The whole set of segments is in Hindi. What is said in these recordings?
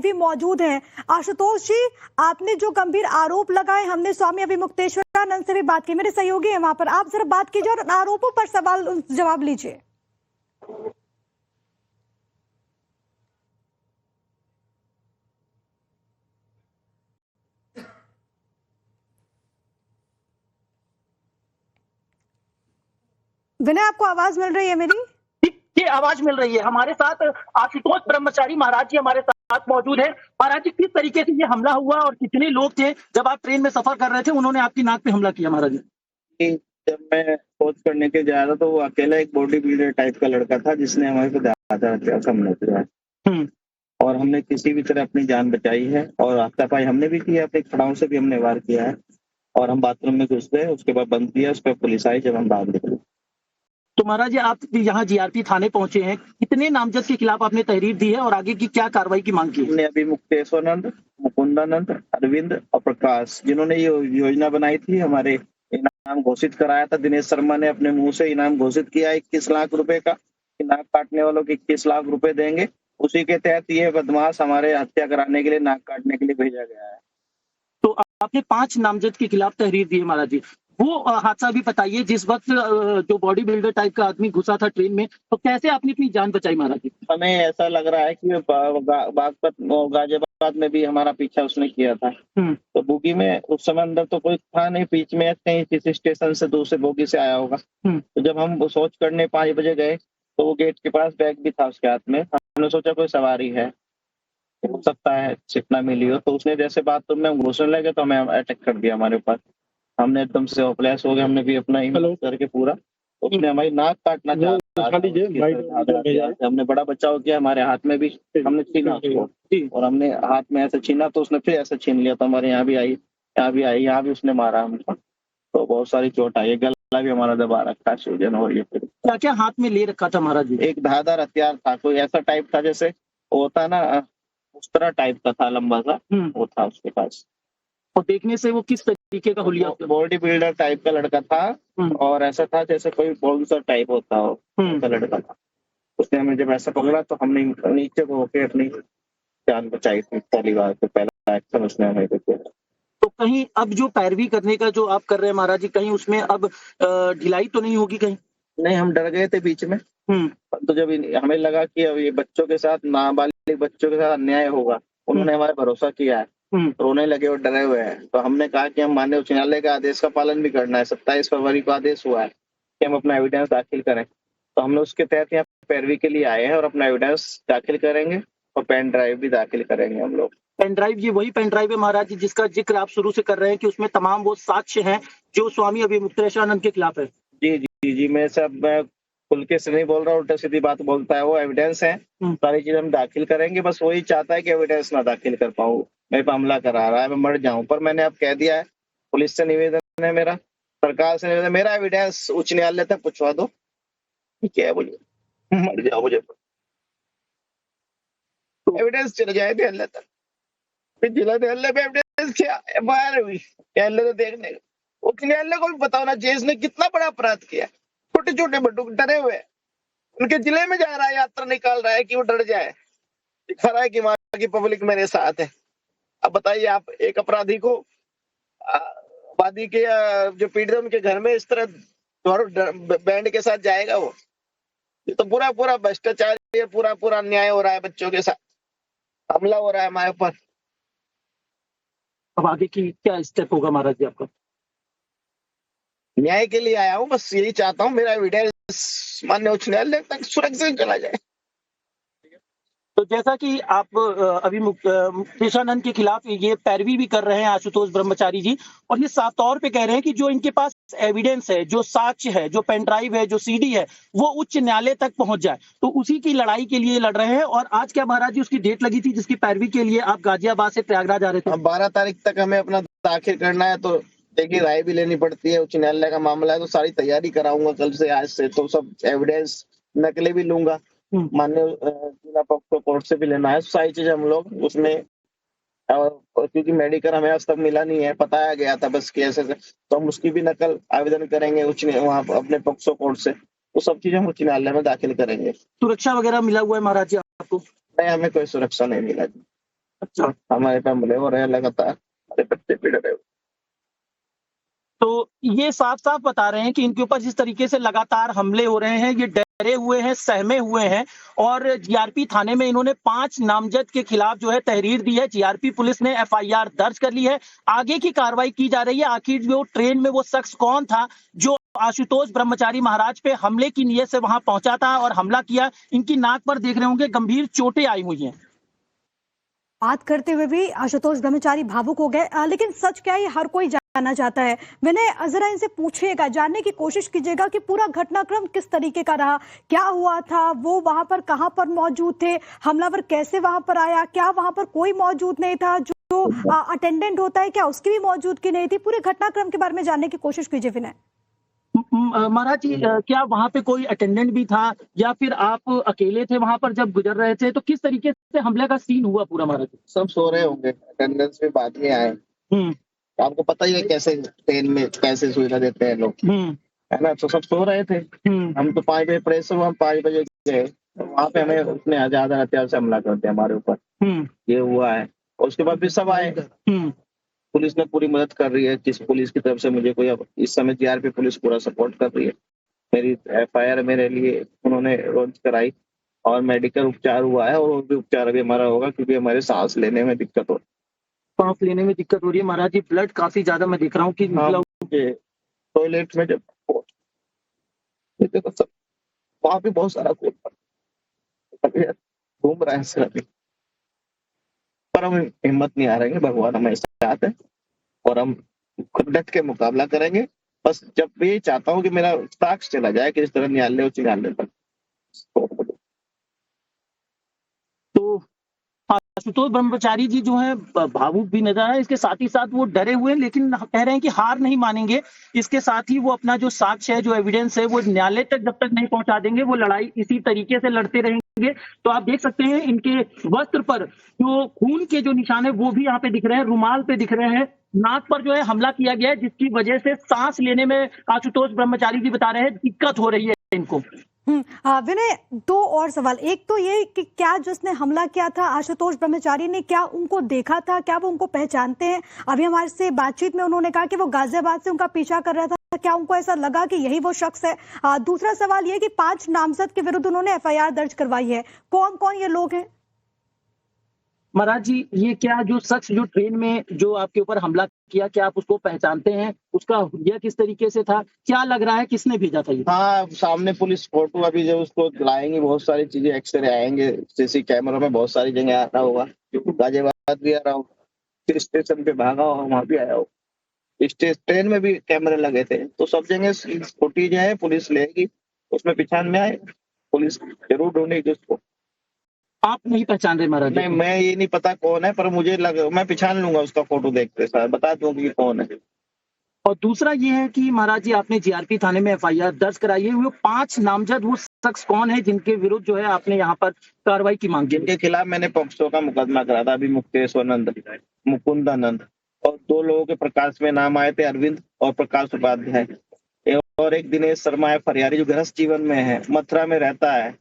भी मौजूद हैं। आशुतोष जी, आपने जो गंभीर आरोप लगाए, हमने स्वामी अभिमुक्तेश्वरानंद से भी बात की, मेरे सहयोगी हैं वहां पर, आप जरा बात कीजिए और आरोपों पर सवाल जवाब लीजिए। विनय, आपको आवाज मिल रही है मेरी? ये आवाज मिल रही है। हमारे साथ आशुतोष ब्रह्मचारी महाराज जी हमारे साथ मौजूद है। महाराज जी, किस तरीके से ये हमला हुआ और कितने लोग थे जब आप ट्रेन में सफर कर रहे थे, उन्होंने आपकी नाक पे हमला किया? महाराज जी, जब मैं खोज करने के जा रहा था, वो अकेला एक बॉडी बिल्डर टाइप का लड़का था जिसने हमारे को ज्यादा हमला किया और हमने किसी भी तरह अपनी जान बचाई है और हाथापाई हमने भी किया, अपने खड़ाओं से भी हमने वार किया है और हम बाथरूम में घुस गए, उसके बाद बंद किया, उस पर पुलिस आई जब हम बाहर निकले। तो महाराज जी, आप यहाँ जीआरपी थाने पहुंचे हैं, कितने नामजद के खिलाफ आपने तहरीर दी है और आगे की क्या कार्रवाई की मांग की है? हमने अभी मुक्तेश्वरानंद, मुकुंदानंद, अरविंद और प्रकाश, जिन्होंने ये योजना बनाई थी, हमारे इनाम घोषित कराया था। दिनेश शर्मा ने अपने मुंह से इनाम घोषित किया 21 लाख रुपए का, नाक काटने वालों को 21 लाख रुपए देंगे। उसी के तहत ये बदमाश हमारे हत्या कराने के लिए, नाक काटने के लिए भेजा गया है। तो आपने 5 नामजद के खिलाफ तहरीर दी है महाराज जी। वो हादसा भी बताइए, जिस वक्त जो बॉडी बिल्डर टाइप का आदमी घुसा था ट्रेन में, तो कैसे आपने अपनी जान बचाई महाराज जी? हमें ऐसा लग रहा है कि बागपत गाजियाबाद में भी हमारा पीछा उसने किया था। तो बोगी में उस समय अंदर तो कोई था नहीं, बीच में कहीं किसी स्टेशन से दूसरे बोगी से आया होगा। तो जब हम वो सोच करने 5 बजे गए तो वो गेट के पास बैग भी था उसके हाथ में। हमने सोचा कोई सवारी है, हो सकता है चिकना मिली हो। तो उसने जैसे बाथरूम में घुसने लगे तो हमें अटैक कर दिया हमारे ऊपर। हमने एकदम से होपलेस हो गए, हमने भी अपना हिम्मत करके पूरा, उसने हमारी नाक काटना चाहा, हमने बड़ा बचाव किया, हमारे हाथ में भी हमने छीना उसको और हमने हाथ में ऐसे छीना तो उसने फिर ऐसे छीन लिया। तो हमारे यहाँ भी आई, यहाँ भी उसने मारा हमको, तो बहुत सारी चोट आई, गला भी हमारा दबा रखा, सूजन हो रही है। फिर क्या क्या हाथ में ले रखा था महाराज जी? एक धारदार हथियार था, कोई ऐसा टाइप था जैसे होता ना, उस तरह टाइप का था, लंबा सा वो था उसके पास। और देखने से वो किस तरीके का हुलिया? बॉडी बिल्डर टाइप का लड़का था और ऐसा था जैसे कोई बॉक्सर टाइप होता हो, ऐसा लड़का था। उसने हमें जब ऐसा पकड़ा तो हमने नीचे को होकर अपनी जान बचाई थी। पहली बार तो पहला एक्शन उसने हमें किया। तो कहीं अब जो पैरवी करने का जो आप कर रहे हैं महाराज जी, कहीं उसमें अब ढिलाई तो नहीं होगी कहीं? नहीं, हम डर गए थे बीच में। तो जब हमें लगा कि अब ये बच्चों के साथ, नाबालिग बच्चों के साथ अन्याय होगा, उन्होंने हमारा भरोसा किया है, रोने लगे और डरे हुए हैं। तो हमने कहा कि हम माननीय उच्च न्यायालय का आदेश का पालन भी करना है। 27 फरवरी को आदेश हुआ है कि हम अपना एविडेंस दाखिल करें। तो हम लोग उसके तहत यहाँ पैरवी के लिए आए हैं और अपना एविडेंस दाखिल करेंगे और पेन ड्राइव भी दाखिल करेंगे हम लोग। पेन ड्राइव, ये वही पेन ड्राइव है महाराज जी जिसका जिक्र आप शुरू से कर रहे हैं कि उसमें तमाम वो साक्ष्य हैं जो स्वामी अभिमुक्तेश्वरानंद के खिलाफ है? जी, मैं खुल के से नहीं बोल रहा, उल्टा सीधी बात बोलता है। वो एविडेंस है, सारी चीज हम दाखिल करेंगे। बस वही चाहता है कि एविडेंस ना दाखिल कर पाऊँ, मेरे पे हमला करा रहा है, मैं मर जाऊं। पर मैंने अब कह दिया है, पुलिस से निवेदन है मेरा, सरकार से निवेदन, मेरा एविडेंस उच्च न्यायालय तक पहुंचवा दो, ठीक है? मुझे मर जाओ, मुझे एविडेंस चले जाए न्यायालय तक। फिर जिला न्यायालय में एविडेंस क्या एफआईआर हुई, न्यायालय तो देखने, उच्च न्यायालय को भी बताओ ना, जेस ने कितना बड़ा अपराध किया। छोटे छोटे बच्चों डरे हुए, उनके जिले में जा रहा है, यात्रा निकाल रहा है कि वो डर जाए, दिखा रहा है कि वहां की पब्लिक मेरे साथ है। अब बताइए आप, एक अपराधी को आबादी के जो पीड़ित उनके घर में इस तरह बैंड के साथ जाएगा वो? ये तो पूरा भ्रष्टाचार, ये पूरा अन्याय हो रहा है, बच्चों के साथ हमला हो रहा है हमारे ऊपर। अब आगे की क्या स्टेप होगा महाराज जी आपका? न्याय के लिए आया हूँ, बस यही चाहता हूँ मेरा एविडेंस माननीय उच्च न्यायालय तक सुरक्षित चला जाए। तो जैसा कि आप अभिमुक्तेश्वरानंद के खिलाफ ये पैरवी भी कर रहे हैं आशुतोष ब्रह्मचारी जी, और ये साफ तौर पे कह रहे हैं कि जो इनके पास एविडेंस है, जो साक्ष्य है, जो पेन ड्राइव है, जो सीडी है, वो उच्च न्यायालय तक पहुंच जाए, तो उसी की लड़ाई के लिए लड़ रहे हैं। और आज क्या महाराज जी उसकी डेट लगी थी जिसकी पैरवी के लिए आप गाजियाबाद से प्रयागराज आ रहे थे? 12 तारीख तक हमें अपना दाखिल करना है, तो देखिए राय भी लेनी पड़ती है, उच्च न्यायालय का मामला है, तो सारी तैयारी कराऊंगा कल से, आज से। तो सब एविडेंस नकली भी लूंगा, माननीय जिला पॉक्सो कोर्ट से भी लेना है, सारी चीज हम लोग उसमें, क्योंकि मेडिकल हमें आज तक मिला नहीं है, बताया गया था बस कि ऐसे, तो हम उसकी भी नकल आवेदन करेंगे वहाँ अपने पॉक्सो कोर्ट से। तो सब चीज हम उच्च न्यायालय में दाखिल करेंगे। सुरक्षा वगैरह मिला हुआ है महाराज जी आपको? नहीं, हमें कोई सुरक्षा नहीं मिला जी। अच्छा। हमारे पे हमले हो रहे हैं लगातार, हमारे बच्चे पीड़ रहे हैं। तो ये साफ-साफ बता रहे हैं कि इनके ऊपर जिस तरीके से लगातार हमले हो रहे हैं, ये डरे हुए हैं, सहमे हुए हैं और जीआरपी थाने में इन्होंने 5 नामजद के खिलाफ जो है तहरीर दी है। जीआरपी पुलिस ने एफआईआर दर्ज कर ली है। आगे की कार्रवाई की जा रही है। आखिर जो ट्रेन में वो शख्स कौन था, जो आशुतोष ब्रह्मचारी महाराज पे हमले की नीयत से वहां पहुंचा था और हमला किया। इनकी नाक पर देख रहे होंगे गंभीर चोटें आई हुई हैं। बात करते हुए भी आशुतोष ब्रह्मचारी भावुक हो गए, लेकिन सच क्या है ये हर कोई जानना चाहता है। विनय, जरा इनसे पूछिएगा, जानने की कोशिश कीजिएगा कि पूरा घटनाक्रम किस तरीके का रहा, क्या हुआ था, वो वहां पर कहां पर मौजूद थे, हमलावर कैसे वहां पर आया, क्या वहां पर कोई मौजूद नहीं था, जो अटेंडेंट होता है क्या उसकी भी मौजूदगी नहीं थी। पूरे घटनाक्रम के बारे में जानने की कोशिश कीजिए विनय। महाराज जी, क्या वहां पे कोई अटेंडेंट भी था या फिर आप अकेले थे वहां पर जब गुजर रहे थे? तो किस तरीके से हमले का सीन हुआ पूरा महाराज जी? सब सो रहे होंगे, अटेंडेंस में बाद में आए। आपको पता ही है कैसे ट्रेन में कैसे सुविधा देते हैं लोग, है ना। तो सब सो रहे थे। हम तो 5 बजे प्रेस हुआ, हम 5 बजे गए, तो वहां पे हमें उसने ज्यादा हथियार से हमला करते हमारे ऊपर। ये हुआ है। और उसके बाद फिर सब आए। पुलिस ने पूरी मदद कर रही है। किस पुलिस की तरफ से मुझे कोई, अब इस समय जीआरपी पुलिस पूरा सपोर्ट कर रही है। मेरी एफआईआर मेरे लिए उन्होंने लॉन्च कराई और मेडिकल उपचार हुआ है, और वो भी उपचार अभी हमारा होगा क्योंकि हमारे सांस लेने में दिक्कत हो रही है महाराज जी। ब्लड काफी ज्यादा मैं देख रहा हूँ कि टॉयलेट में जब सब वहां भी बहुत सारा खून घूम रहा है सर अभी, पर हम हिम्मत नहीं आ रहे हैं। भगवान हमें साथ है और हम खुद डट के मुकाबला करेंगे। बस जब भी ये चाहता हूँ कि मेरा साक्ष्य चला जाए कि इस तरह न्यायालय उच्च न्यायालय तक। तो आशुतोष ब्रह्मचारी जी जो है भावुक भी नजर आए, इसके साथ ही साथ वो डरे हुए हैं, लेकिन कह रहे हैं कि हार नहीं मानेंगे। इसके साथ ही वो अपना जो साक्ष्य है, जो एविडेंस है, वो न्यायालय तक जब तक नहीं पहुंचा देंगे, वो लड़ाई इसी तरीके से लड़ते रहेंगे। तो आप देख सकते हैं इनके वस्त्र पर जो खून के जो निशान है वो भी यहाँ पे दिख रहे हैं, रुमाल पे दिख रहे हैं, नाक पर जो है हमला किया गया है, जिसकी वजह से सांस लेने में आशुतोष ब्रह्मचारी जी बता रहे हैं दिक्कत हो रही है इनको। विनय, 2 और सवाल। एक तो ये कि क्या जिसने हमला किया था आशुतोष ब्रह्मचारी ने, क्या उनको देखा था, क्या वो उनको पहचानते हैं? अभी हमारे से बातचीत में उन्होंने कहा कि वो गाजियाबाद से उनका पीछा कर रहा था, क्या उनको ऐसा लगा कि यही वो शख्स है? दूसरा सवाल ये कि 5 नामजद के विरुद्ध उन्होंने एफआईआर दर्ज करवाई है, कौन कौन ये लोग हैं? महाराज जी, ये क्या जो शख्स जो ट्रेन में जो आपके ऊपर हमला किया, क्या आप उसको पहचानते हैं? उसका हुलिया किस तरीके से था? क्या लग रहा है किसने भेजा था ये? हाँ, सामने पुलिस फोटो अभी जब उसको लाएंगे, बहुत सारी चीजें एक्सरे आएंगे, सीसी कैमरा में बहुत सारी जगह आ रहा होगा। गाजियाबाद भी आ रहा होगा, फिर स्टेशन पे भागा होगा, वहां भी आया होगा, ट्रेन में भी कैमरे लगे थे। तो सब जगह फुटेज है, पुलिस लेगी, उसमें पहचान में आए, पुलिस जरूर ढूंढेगी उसको। आप नहीं पहचान रहे महाराज? नहीं, मैं ये नहीं पता कौन है, पर मुझे लगा मैं पहचान लूंगा उसका फोटो देखते साथ, बता दूंगा कि कौन है। और दूसरा ये है कि महाराज जी, आपने जीआरपी थाने में एफआईआर दर्ज कराई है, वो 5 नामजद वो शख्स कौन है जिनके विरुद्ध जो है आपने यहाँ पर कार्रवाई की मांग की? जिनके खिलाफ मैंने पॉक्सो का मुकदमा करा था, अभी मुक्तेश्वरानंद, मुकुंदानंद, और 2 लोगों के प्रकाश में नाम आए थे, अरविंद और प्रकाश उपाध्याय, और एक दिनेश शर्मा है फरियारी, जो गृहस्थ जीवन में है, मथुरा में रहता है,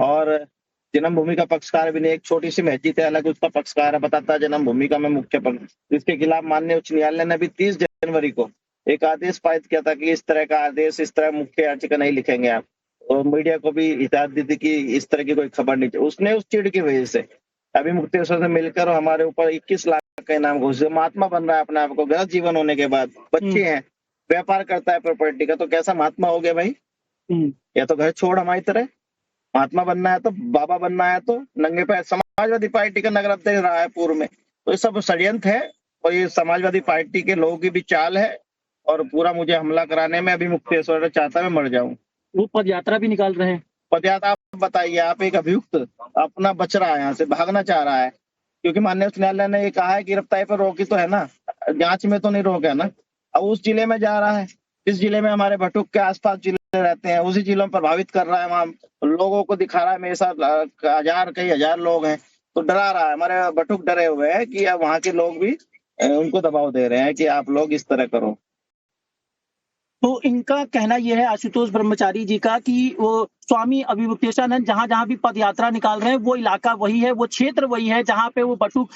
और जन्मभूमि का पक्षकार भी नहीं, एक छोटी सी मस्जिद है अलग, उसका पक्षकार है, बताता है जन्मभूमि का मैं मुख्य पक्ष, जिसके खिलाफ माननीय उच्च न्यायालय ने अभी 30 जनवरी को एक आदेश पारित किया था कि इस तरह का आदेश, इस तरह मुख्य याचिका नहीं लिखेंगे आप, और मीडिया को भी हिदायत दी थी कि इस तरह की कोई खबर नहीं चाहिए। उसने उस चिड़ की वजह से अभी मुक्तेश्वर से मिलकर हमारे ऊपर 21 लाख का इनाम घोषित, महात्मा बन रहा है अपने आप को, गृहस्थ जीवन होने के बाद, बच्चे हैं, व्यापार करता है प्रॉपर्टी का, तो कैसा महात्मा हो गया भाई? या तो घर छोड़ हमारी तरह, महात्मा बनना है तो, बाबा बनना है तो नंगे पैर। समाजवादी पार्टी का नगर अध्यक्ष रहा है पूर्व में, तो ये सब षड्यंत्र है, और ये समाजवादी पार्टी के लोगों की भी चाल है, और पूरा मुझे हमला कराने में अभी मुक्तेश्वर चाहता है मैं मर जाऊं। वो पदयात्रा भी निकाल रहे हैं। पदयात्रा, आप बताइए, आप एक अभियुक्त अपना बच रहा है, यहाँ से भागना चाह रहा है, क्योंकि माननीय उच्च न्यायालय ने ये कहा है गिरफ्तारी पर रोकी तो है ना, जांच में तो नहीं रोका है ना। अब उस जिले में जा रहा है, जिस जिले में हमारे भटुक के आसपास जिले रहते हैं, उसी जिलों में प्रभावित कर रहा है, वहाँ लोगों को दिखा रहा है मेरे साथ कई हजार लोग हैं, तो डरा रहा है। हमारे भटुक डरे हुए हैं कि अब वहाँ के लोग भी उनको दबाव दे रहे हैं कि आप लोग इस तरह करो। तो इनका कहना ये है आशुतोष ब्रह्मचारी जी का कि वो स्वामी अविमुक्तेशानंद जहां-जहां भी पद यात्रा निकाल रहे हैं वो इलाका वही है, वो क्षेत्र वही है जहां पे वो बटुक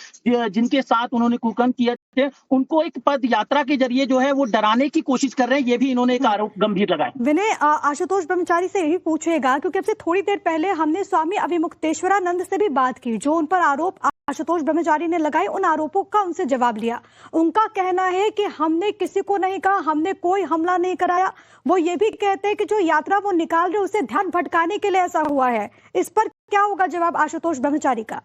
जिनके साथ उन्होंने कुकर्म किए थे, उनको एक पद यात्रा के जरिए जो है वो डराने की कोशिश कर रहे हैं। ये भी इन्होंने एक आरोप गंभीर लगाया। विनय, आशुतोष ब्रह्मचारी से यही पूछेगा क्योंकि अब से थोड़ी देर पहले हमने स्वामी अविमुक्तेश्वरानंद से भी बात की, जो उन पर आरोप आशुतोष ब्रह्मचारी ने लगाए, उन आरोपों का उनसे जवाब लिया। उनका कहना है कि हमने किसी को नहीं कहा, हमने कोई हमला नहीं कराया। वो ये भी कहते हैं कि जो यात्रा वो निकाल रहे उसे ध्यान भटकाने के लिए ऐसा हुआ है। इस पर क्या होगा जवाब आशुतोष ब्रह्मचारी का?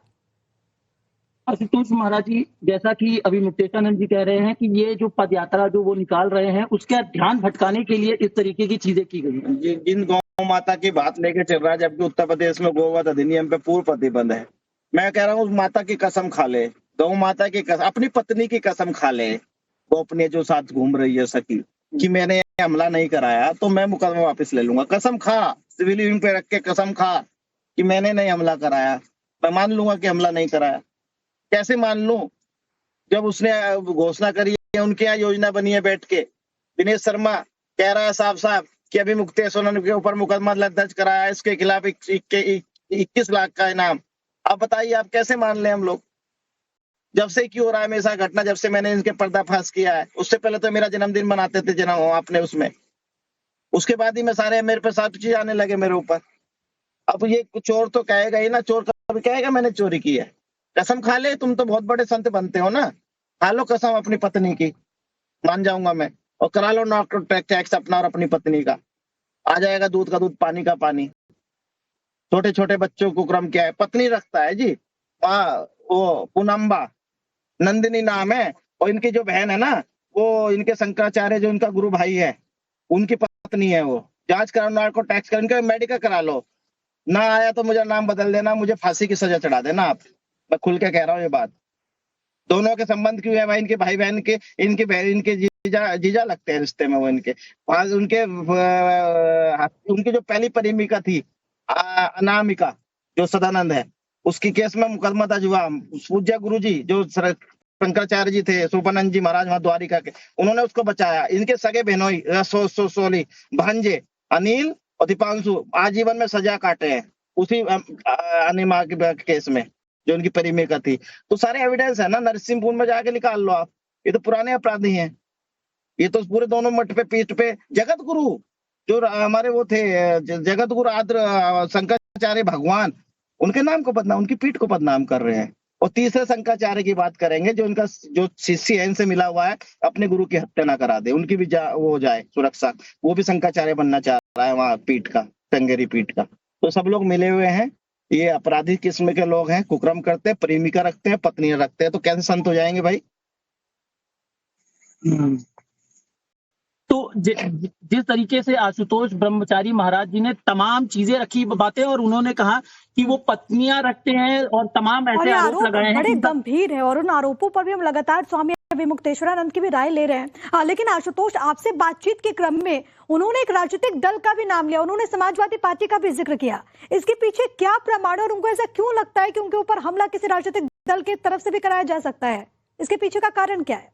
आशुतोष महाराज जी, जैसा कि अभी मुक्तेशानंद जी कह रहे हैं कि ये जो पद यात्रा जो वो निकाल रहे हैं उसका ध्यान भटकाने के लिए इस तरीके की चीजें की गई हैं। जिन गौ माता की बात लेके चल रहा है, जबकि उत्तर प्रदेश में गोवध अधिनियम पे पूर्ण प्रतिबंध है। मैं कह रहा हूँ उस माता की कसम खा ले, गौ माता की कसम, अपनी पत्नी की कसम खा ले, वो अपने जो साथ घूम रही है सखी, कि मैंने हमला नहीं कराया तो मैं मुकदमा वापस ले लूंगा। कसम खा, सिविल यूनियन पे रख के कसम खा कि मैंने नहीं हमला कराया, मैं मान लूंगा कि हमला नहीं कराया। कैसे मान लूं जब उसने घोषणा करी है, उनके यहाँ योजना बनी है बैठ के। दिनेश शर्मा कह रहा है साफ साफ कि अभी मुक्तेश्वर के ऊपर मुकदमा दर्ज कराया, इसके खिलाफ 21 लाख का इनाम। आप बताइए, आप कैसे मान लें हम लोग? जब से क्यों हो रहा है हमेशा घटना, जब से मैंने इनके पर्दाफाश किया है। उससे पहले तो मेरा जन्मदिन मनाते थे जन्म आपने उसमें, उसके बाद ही मैं सारे मेरे पे सब चीज आने लगे मेरे ऊपर। अब ये चोर तो कहेगा ही ना, चोर कभी कहेगा मैंने चोरी की है? कसम खा ले, तुम तो बहुत बड़े संत बनते हो ना, खा लो कसम अपनी पत्नी की, मान जाऊंगा मैं। और करा लो नॉकआउट टैक्स अपना और अपनी पत्नी का, आ जाएगा दूध का दूध पानी का पानी। छोटे छोटे बच्चों को क्रम क्या है, पत्नी रखता है जी, वो पूनम्बा नंदिनी नाम है, और इनकी जो बहन है ना, वो इनके शंकराचार्य जो इनका गुरु भाई है, उनकी पत्नी है। वो जांच करा, नार्को टैक्स कर, इनका मेडिकल करा लो। ना आया तो मुझे नाम बदल देना, मुझे फांसी की सजा चढ़ा देना आप, मैं खुल के कह रहा हूँ ये बात। दोनों के संबंध क्यों है भाई? इनके भाई बहन के, इनके जीजा लगते हैं रिश्ते में वो इनके। उनकी जो पहली प्रेमिका थी अनामिका, जो सदानंद है, उसकी केस में मुकदमा दर्ज हुआ। पूज्य गुरु जी जो शंकराचार्य जी थे, सोपानंद जी महाराज वहां द्वारिका के, उन्होंने उसको बचाया। इनके सगे बहनोई सोली भांजे अनिल और दीपांशु आजीवन में सजा काटे हैं उसी अनिमा के केस में, जो उनकी प्रेमिका थी। तो सारे एविडेंस है ना, नरसिंहपुर में जाके निकाल लो आप। ये तो पुराने अपराधी हैं, ये तो पूरे दोनों मठ पे पीठ पे जगत गुरु जो हमारे वो थे, जगत गुरु आद्र शंकराचार्य भगवान, उनके नाम को बदनाम, उनकी पीठ को बदनाम कर रहे हैं। और तीसरे शंकराचार्य की बात करेंगे जो इनका जो शिष्य है, इनसे मिला हुआ है, अपने गुरु की हत्या ना करा दे, उनकी भी वो हो जाए सुरक्षा। वो भी शंकराचार्य बनना चाह रहा है वहां पीठ का, चंगेरी पीठ का। तो सब लोग मिले हुए हैं, ये अपराधी किस्म के लोग हैं, कुकर्म करते हैं, प्रेमिका रखते हैं, पत्नियां रखते हैं। तो कैसे संत हो जाएंगे भाई? तो जिस तरीके से आशुतोष ब्रह्मचारी महाराज जी ने तमाम चीजें रखी बातें, और उन्होंने कहा कि वो पत्नियां रखते हैं और तमाम ऐसे आरोप लगाए हैं, बड़े गंभीर है। और उन आरोपों पर भी हम लगातार स्वामी अविमुक्तेश्वरानंद की भी राय ले रहे हैं। लेकिन आशुतोष, आपसे बातचीत के क्रम में उन्होंने एक राजनीतिक दल का भी नाम लिया, उन्होंने समाजवादी पार्टी का भी जिक्र किया। इसके पीछे क्या प्रमाण, और उनको ऐसा क्यों लगता है कि उनके ऊपर हमला किसी राजनीतिक दल की तरफ से भी कराया जा सकता है? इसके पीछे का कारण क्या है?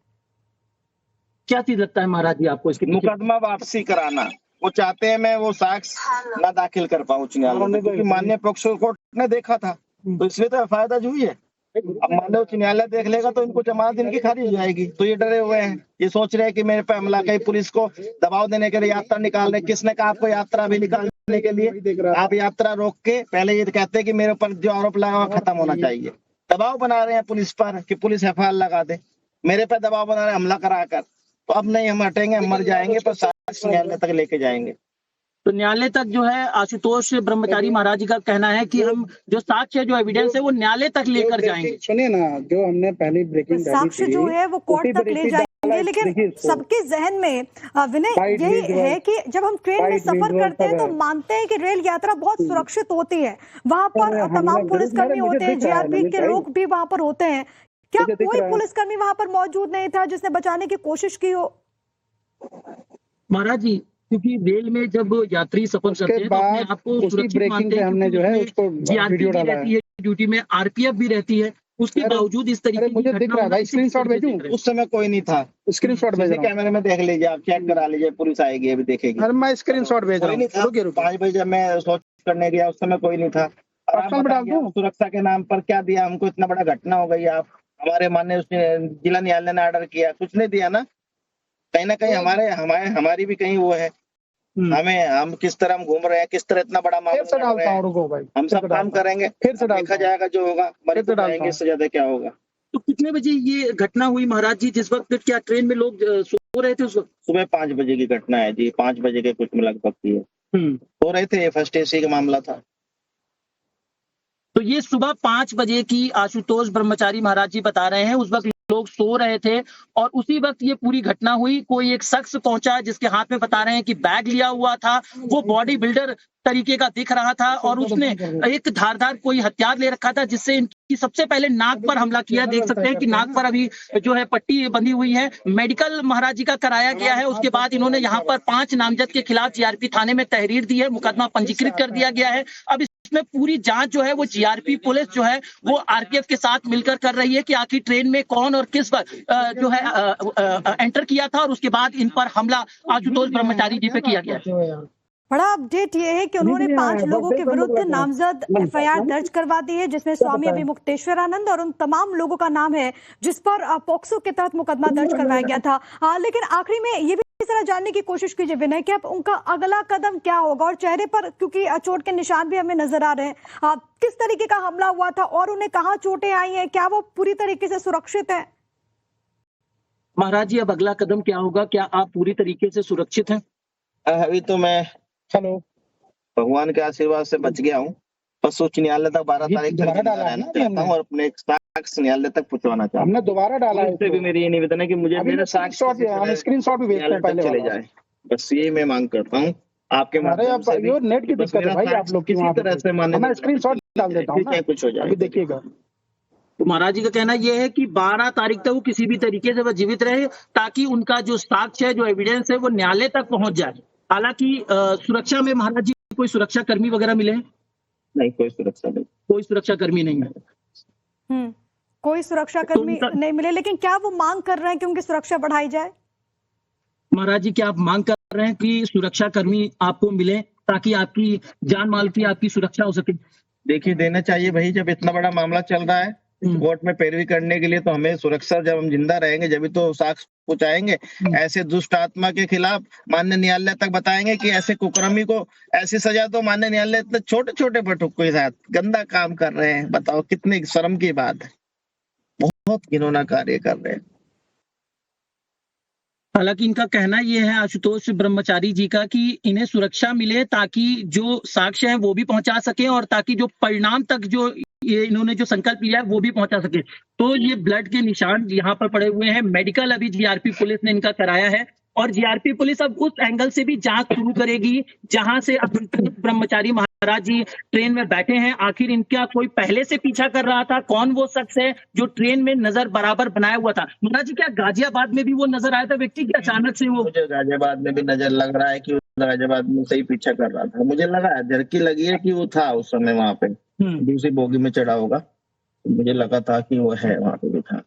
क्या चीज लगता है महाराज जी आपको इसके? मुकदमा वापसी कराना वो चाहते हैं, मैं वो साक्ष्य ना दाखिल कर पाऊं उच्च न्यायालय में, क्योंकि माननीय पक्ष कोर्ट ने देखा था, तो इसलिए तो एफआईआर दर्ज हुई है। अब माननीय उच्च न्यायालय देख लेगा तो इनको जमानत इनकी खारिज हो जाएगी। तो ये डरे हुए हैं, ये सोच रहे हैं कि मेरे पे हमला, कहीं पुलिस को दबाव देने के लिए यात्रा निकाल रहे। किसने कहा आपको यात्रा भी निकालने के लिए? आप यात्रा रोक के पहले ये कहते हैं कि मेरे ऊपर जो आरोप लगा हुआ खत्म होना चाहिए। दबाव बना रहे हैं पुलिस पर कि पुलिस एफआईआर लगा दे, मेरे पे दबाव बना रहे हैं हमला कराकर। तो अब नहीं हम हटेंगे, हम मर जाएंगे, पर साक्ष्य न्यायालय तक लेके जाएंगे। तो न्यायालय तक जो है आशुतोष ब्रह्मचारी महाराज जी का कहना है कि हम जो साक्ष्य, जो एविडेंस है वो न्यायालय तक लेकर जाएंगे। सुनिए ना, जो हमने पहली ब्रेकिंग साक्ष्य जो है वो कोर्ट तक ले जाएंगे। लेकिन सबके जहन में विनय यही है कि जब हम ट्रेन में सफर करते हैं तो मानते हैं कि रेल यात्रा बहुत सुरक्षित होती है, वहां पर तमाम पुलिसकर्मी होते हैं, जीआरपी के लोग भी वहां पर होते हैं। क्या कोई पुलिसकर्मी वहां पर मौजूद नहीं था जिसने बचाने की कोशिश की हो? महाराज जी, क्योंकि रेल में जब यात्री सफर करते हैं तो अपने आप को सुरक्षित मानते हैं, हमने जो है उसको जीआरपी भी रहती है ड्यूटी में, आरपीएफ भी रहती है, उसके अरे- बावजूद इस तरीके अरे की मुझे घटना दिख रहा है होना भाई, इसे किस स्क्रीनशॉट तरीके से भेजूं? देख रहे हैं? उस समय कोई नहीं था। स्क्रीनशॉट भेज सीसी रहा हूँ। कैमरे में देख लीजिए, आप चेक करा लीजिए, पुलिस आएगी अभी देखेगी। अरे मैं स्क्रीनशॉट भेज रहा कोई हूँ, नहीं था। रुकिए रुकिए। 5 बजे जब मैं शौच करने गया उस समय कोई नहीं था। और आप पर्सनल में डाल बताइए, दूं? सुरक्षा के नाम पर क्या दिया हमको? इतना बड़ा घटना हो गई, आप हमारे माननीय उसने जिला न्यायालय ने ऑर्डर किया, कुछ नहीं दिया ना। कहीं ना कहीं हमारे हमारे हमारी भी कहीं वो है। हम किस तरह हम घूम रहे हैं, किस तरह इतना बड़ा फिर मामला से लड़ रहे डालता हूँ, हैं। रुको भाई। हम फिर सब से काम डालता हूँ। करेंगे, फिर से अब देखा डालता हूँ। जाएगा जो होगा, मरी फिर से तो डालता जाएंगे, हूँ। इससे ज्यादा क्या होगा। तो कितने बजे ये घटना हुई महाराज जी, जिस वक्त क्या ट्रेन में लोग सो रहे थे उस वक्त? सुबह 5 बजे की घटना है जी, 5 बजे के कुछ में लगभग की है। हो रहे थे, फर्स्ट एसी का मामला था। तो ये सुबह 5 बजे की आशुतोष ब्रह्मचारी महाराज जी बता रहे हैं, उस वक्त लोग सो रहे थे और उसी वक्त ये पूरी घटना हुई। कोई एक शख्स पहुंचा जिसके हाथ में बता रहे हैं कि बैग लिया हुआ था, वो बॉडी बिल्डर तरीके का दिख रहा था और उसने एक धारदार कोई हथियार ले रखा था, जिससे इनकी सबसे पहले नाक पर हमला किया। देख सकते हैं कि नाक पर अभी जो है पट्टी बंधी हुई है। मेडिकल महाराज जी का कराया गया है। उसके बाद इन्होंने यहाँ पर 5 नामजद के खिलाफ जीआरपी थाने में तहरीर दी है, मुकदमा पंजीकृत कर दिया गया है। अब इसमें पूरी जांच जो है वो जीआरपी पुलिस जो है वो आरपीएफ के साथ मिलकर कर रही है कि आखिर ट्रेन में कौन और किस वक्त जो है एंटर किया था और उसके बाद इन पर हमला आशुतोष ब्रह्मचारी जी पे किया गया है। बड़ा अपडेट ये है कि उन्होंने 5 लोगों के विरुद्ध नामजद एफआईआर दर्ज करवा दी है, जिसमें स्वामी अभिमुक्तेश्वरानंद और उन तमाम लोगों का नाम है जिस पर पॉक्सो के तहत मुकदमा दर्ज करवाया गया था। लेकिन आखिरी में ये भी जरा जानने की कोशिश कीजिए विनय कि अब उनका अगला कदम क्या होगा, और चेहरे पर क्योंकि चोट के निशान भी हमें नजर आ रहे हैं, किस तरीके का हमला हुआ था और उन्हें कहाँ चोटें आई हैं, क्या वो पूरी तरीके से सुरक्षित है? महाराज जी, अब अगला कदम क्या होगा? क्या आप पूरी तरीके से सुरक्षित हैं? अभी तो मैं हेलो, भगवान के आशीर्वाद से बच गया हूँ। बस उच्च न्यायालय तक 12 तारीख तक दोबारा जिंदा डाला है रहना ना चाहता हूँ और अपने एक साक्ष्य न्यायालय तक पहुंचवाना चाहता हूँ। हमने दोबारा डाला है इससे भी मेरी ये निवेदन है कि मुझे मेरे साक्ष्य हम स्क्रीनशॉट भी भेजते न्यायालय हैं तक पहले चले वाला। जाए, बस यही मैं मांग करता हूँ आपके अरे माध्यम अब से भी। यो नेट की बस दिक्कत है मेरा भाई, आप साक्ष्य लोग की किसी वहाँ तरह से मान्य मैं स्क्रीनशॉट डाल देता हूँ ठीक है, ना, कुछ हो जाए अभी देखिएगा। तो महाराज जी का कहना यह है कि 12 तारीख तक वो किसी भी तरीके से वह जीवित रहे ताकि उनका जो साक्ष्य है, जो एविडेंस है, वो न्यायालय तक पहुंच जाए। हालांकि सुरक्षा में महाराज जी कोई सुरक्षा कर्मी वगैरह मिले हैं? नहीं, कोई सुरक्षा नहीं। कोई सुरक्षा कर्मी नहीं है। कोई सुरक्षा तो कर्मी नहीं मिले, लेकिन क्या वो मांग कर रहे हैं कि उनकी सुरक्षा बढ़ाई जाए? महाराज जी, क्या आप मांग कर रहे हैं कि सुरक्षा कर्मी आपको मिले ताकि आपकी जान माल की आपकी सुरक्षा हो सके? देखिए, देना चाहिए भाई, जब इतना बड़ा मामला चल रहा है कोर्ट में पैरवी करने के लिए, तो हमें सुरक्षा, जब हम जिंदा रहेंगे जब तो साक्ष्य पहुंचाएंगे। ऐसे दुष्ट आत्मा के खिलाफ माननीय न्यायालय तक बताएंगे कि ऐसे कुकर्मी को ऐसी सजा दो। माननीय न्यायालय इतने छोटे छोटे बटुकों के साथ गंदा काम कर रहे हैं, बताओ कितनी शर्म की बात है। बहुत घिनौना कार्य कर रहे हैं। हालांकि इनका कहना यह है आशुतोष ब्रह्मचारी जी का कि इन्हें सुरक्षा मिले ताकि जो साक्ष्य है वो भी पहुंचा सके और ताकि जो परिणाम तक जो ये इन्होंने जो संकल्प लिया है वो भी पहुंचा सके। तो ये ब्लड के निशान यहाँ पर पड़े हुए हैं। मेडिकल अभी जीआरपी पुलिस ने इनका कराया है और जीआरपी पुलिस अब उस एंगल से भी जांच शुरू करेगी जहां से ब्रह्मचारी महाराज जी ट्रेन में बैठे हैं। आखिर इनका कोई पहले से पीछा कर रहा था? कौन वो शख्स है जो ट्रेन में नजर बराबर बनाया हुआ था? महाराज जी, क्या गाजियाबाद में भी वो नजर आया था व्यक्ति की अचानक से वो? मुझे गाजियाबाद में भी नजर लग रहा है कि गाजियाबाद में सही पीछा कर रहा था। मुझे लगा है, झरकी लगी है कि वो था उस समय वहां पे, दूसरी बोगी में चढ़ा होगा। मुझे लगा था कि वो है, वहां पे भी था।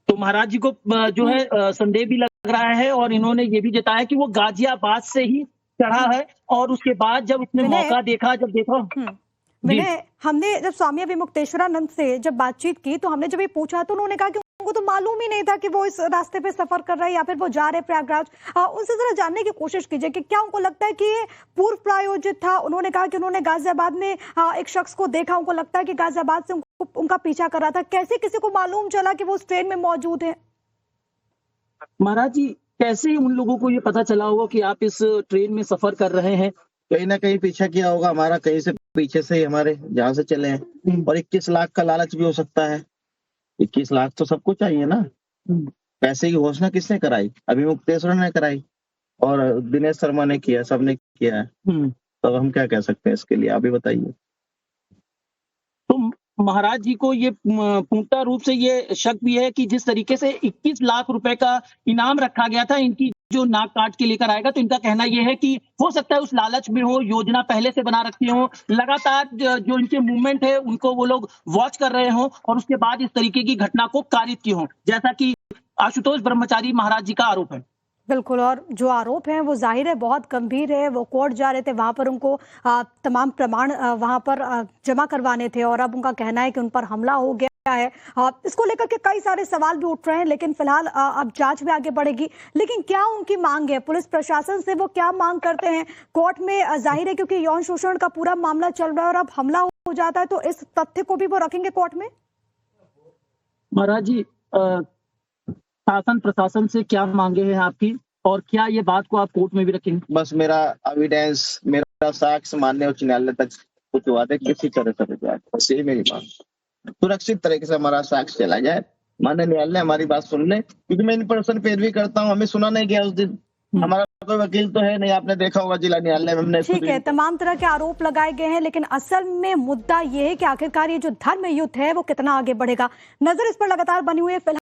तो महाराज जी को जो है संदेह भी लग रहा है और इन्होंने ये भी जताया कि वो गाजियाबाद से ही चढ़ा है और उसके बाद जब उसने मौका देखा, जब देखा विनय, हमने जब स्वामी अभिमुक्तेश्वरानंद से जब बातचीत की तो हमने जब ये पूछा तो उन्होंने कहा कि उनको तो मालूम ही नहीं था कि वो इस रास्ते पे सफर कर रहे हैं या फिर वो जा रहे प्रयागराज। उनसे जरा जानने की कोशिश कीजिए कि क्या उनको लगता है कि ये पूर्व प्रायोजित था। उन्होंने कहा कि उन्होंने गाजियाबाद में एक शख्स को देखा, उनको लगता है कि गाजियाबाद से उनका पीछा कर रहा था। कैसे किसी को मालूम चला कि वो उस ट्रेन में मौजूद है? महाराज जी, कैसे उन लोगों को ये पता चला होगा कि आप इस ट्रेन में सफर कर रहे हैं? कहीं ना कहीं पीछा किया होगा हमारा, कहीं से पीछे से ही हमारे जहां से चले हैं। और 21 लाख का लालच भी हो सकता है। 21 लाख तो सबको चाहिए ना। पैसे की घोषणा किसने कराई? अभिमुक्तेश्वर ने कराई और दिनेश शर्मा ने किया, सबने किया है। तो हम क्या कह सकते हैं इसके लिए, आप ही बताइए। तो महाराज जी को ये पूर्णतः रूप से ये शक भी है कि जिस तरीके से 21 लाख रुपए का इनाम रखा गया था, इनकी जो नाक काट के लेकर आएगा। तो इनका कहना यह है कि हो सकता है उस लालच में हो, योजना पहले से बना रखी हो, लगातार जो इनके मूवमेंट है उनको वो लोग वॉच कर रहे हो और उसके बाद इस तरीके की घटना को कारित की हो, जैसा कि आशुतोष ब्रह्मचारी महाराज जी का आरोप है। बिल्कुल, और जो आरोप हैं वो जाहिर है बहुत गंभीर है। वो कोर्ट जा रहे थे, वहां पर उनको तमाम प्रमाण वहां पर जमा करवाने थे और अब उनका कहना है कि उन पर हमला हो गया है। इसको लेकर के कई सारे सवाल भी उठ रहे हैं, लेकिन फिलहाल अब जांच भी आगे बढ़ेगी। लेकिन क्या उनकी मांग है पुलिस प्रशासन से, वो क्या मांग करते हैं कोर्ट में? जाहिर है क्योंकि यौन शोषण का पूरा मामला चल रहा है और अब हमला हो जाता है, तो इस तथ्य को भी वो रखेंगे कोर्ट में। महाराज जी, शासन प्रशासन से क्या मांगे हैं आपकी, और क्या ये बात को आप कोर्ट में भी रखेंगे? बस मेरा एविडेंस, मेरा साक्ष्य माननीय उच्च न्यायालय तक पहुंचवा दे, किसी तरह से जाए, बस यही मेरी मांग। सुरक्षित तरीके से हमारा साक्ष्य चला जाए, माननीय न्यायालय हमारी बात सुन ले, क्योंकि मैं इन पर्सन पैरवी करता हूँ, हमें सुना नहीं गया उस दिन। हमारा कोई वकील तो है नहीं, आपने देखा होगा जिला न्यायालय में हमने। ठीक है, तमाम तरह के आरोप लगाए गए हैं, लेकिन असल में मुद्दा ये है कि आखिरकार ये जो धर्म युद्ध है वो कितना आगे बढ़ेगा। नजर इस पर लगातार बनी हुई है। फिलहाल